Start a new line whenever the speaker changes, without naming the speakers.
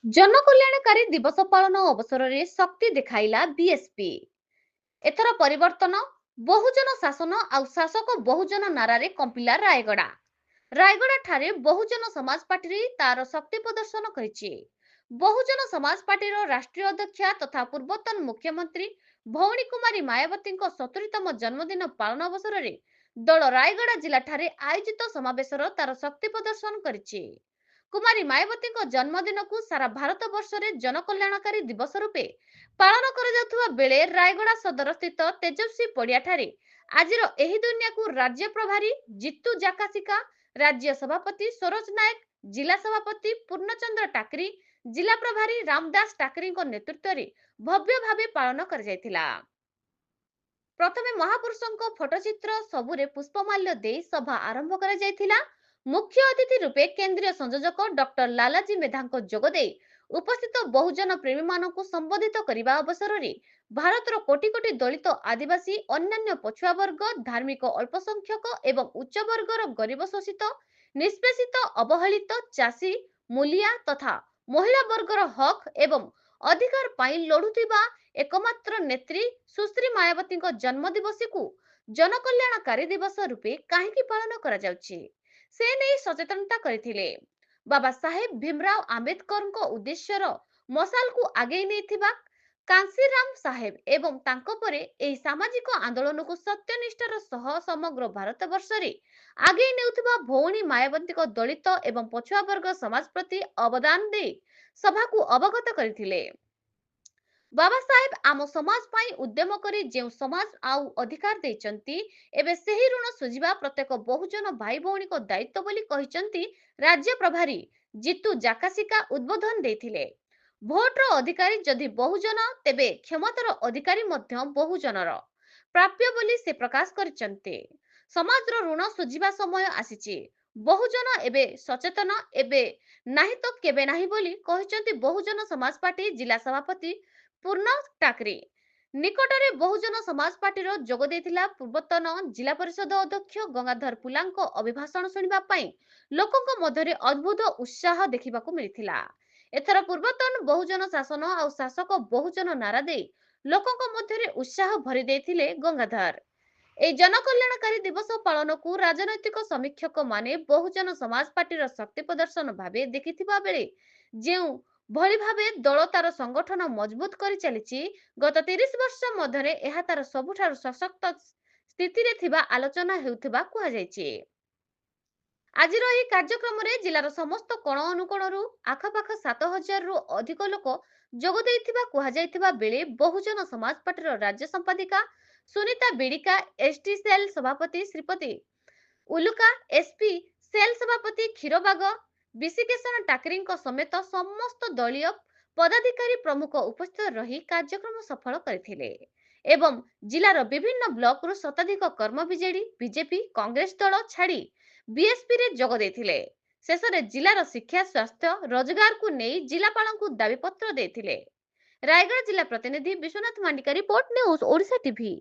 जनकल्याणकारी दिवस पालन अवसर में शक्ति देखाइला बीएसपी। एथर परिवर्तन बहुजन शासन आउ शासक बहुजन नारारे कंपिला रायगड़ा। रायगड़ा ठारे बहुजन समाज पार्टी तार शक्ति प्रदर्शन करिछि। बहुजन समाज पार्टी राष्ट्रीय अध्यक्षा तथा पूर्वतन मुख्यमंत्री भौणी कुमारी मायावती 70तम जन्मदिन पालन अवसर में दल रायगड़ा जिला ठारे आयोजित समावेशर तार शक्ति प्रदर्शन करिछि। कुमारी मायावती जन्मदिन को सारा भारत वर्ष में जनकल्याणकारी दिवस रूपे पालन कर बेले रायगड़ा सदर स्थित तेजस्वी पड़िया ठारे आजिर एही दुनिया को राज्य प्रभारी जितू जाकासिका, राज्य सभापति सरोज नायक, जिला सभापति पूर्णचंद्र टाकरी, जिला प्रभारी रामदास टाकरी नेतृत्व में भव्य भावे पालन कर जायथिला। प्रथमे महापुरुषों फोटोचित्र सबुरे पुष्पमाल्य दे सभा आरंभ कर जायथिला। मुख्य अतिथि रूपे केंद्रीय संयोजक डॉक्टर लालाजी मेधा जोगदे उपस्थित बहुजन प्रेमी मानक संबोधित करने अवसर में भारतर कोटी कोटी दलित आदिवासी अन्यान्य पछुआ वर्ग धार्मिक अल्पसंख्यक एवं उच्च वर्गर गरीब शोषित निष्पेषित अवहेलित चाषी मूलिया तथा महिला वर्गर हक एवं अधिकार पाई लड़ुथिबा एकमात्र नेत्री सुश्री मायावती जन्म दिवस को जनकल्याणकारी दिवस रूपे कहीं पालन करा जाउछि से नहीं सचेतनता करथिले। बाबा साहेब भीमराव आंबेडकर उद्देश्यर मसाल को आगे नहीं कांसीराम साहेब एवं तांको परे एही सामाजिक आंदोलन को सत्यनिष्ठार सह समग्र भारत वर्ष रे आगे नेउथिबा भौणी मायावती दलित एवं पछुआ वर्ग समाज प्रति अवदान दे सभा को अवगत करथिले। बाबा साहेब आम समाज पाई उद्यम करी जेउ समाज आउ अधिकार देचंती एबे सेही ऋण सुझिबा प्रत्येक बहुजन भाई भौणी को दायित्व बोली कहिचंती राज्य प्रभारी जितू जाकासिका उद्बोधन देथिले। भोटर अधिकारी जदि बहुजन तेबे क्षमतार अधिकारी मध्य बहुजनर प्राप्य बोली से प्रकाश करिचंती। समाजर ऋण सुझिबा समय आसीची, बहुजन एबे सचेतन एबे नाही तो केबे नाही बोली कहिचंती बहुजन समाज पार्टी जिला सभापति पूर्ण टाकरी। निकटरे बहुजन समाज पार्टीर जोग देथिला पूर्वतन जिला परिषद अध्यक्ष गंगाधर पुलांको अभिभाषण सुनिबा पई लोकंक मध्यरे अद्भुत उत्साह देखिबाकू मिलिथिला। एथर पूर्वतन बहुजन शासन आउ शासक बहुजन नारा दे लोकंक मध्यरे उत्साह भरी देथिले गंगाधर। ए जनकल्याणकारी दिवस पालन को राजनैतिक समीक्षक माने बहुजन समाज पार्टीर शक्ति प्रदर्शन भावे देखिथिबा बेले जेउ भली भावे दल तार संगठन मजबूत कर चली गत 30 वर्ष मध्य यह तार सबुठार सशक्त स्थिति रे थिबा आलोचना हेउथिबा कुहा जायछि। आजिर एही कार्यक्रम रे जिलार समस्त कोण अनुकोणरू आखपाख 7000 रु अधिक लोक जोग देइथिबा कुहा जायथिबा बेले बहुजन समाज पार्टीर राज्य संपादिका सुनीता बिडिका, एसटी सेल सभापति श्रीपति उलुका, एसपी सेल सभापति क्षीरबाग विशिकेशन टाकरी समेत समस्त दलीय पदाधिकारी प्रमुख उपस्थित रही कार्यक्रम सफल करथिले एवं जिलार विभिन्न ब्लॉक रु शताधिक कर्म बीजेडी बीजेपी कांग्रेस दल छाड़ी बीएसपी रे जोग देथिले। शेष में जिलार शिक्षा स्वास्थ्य रोजगार को नहीं जिलापाल को दाबी पत्र देथिले। रायगढ़ जिला प्रतिनिधि Vishwanath Mandika report news Odisha TV.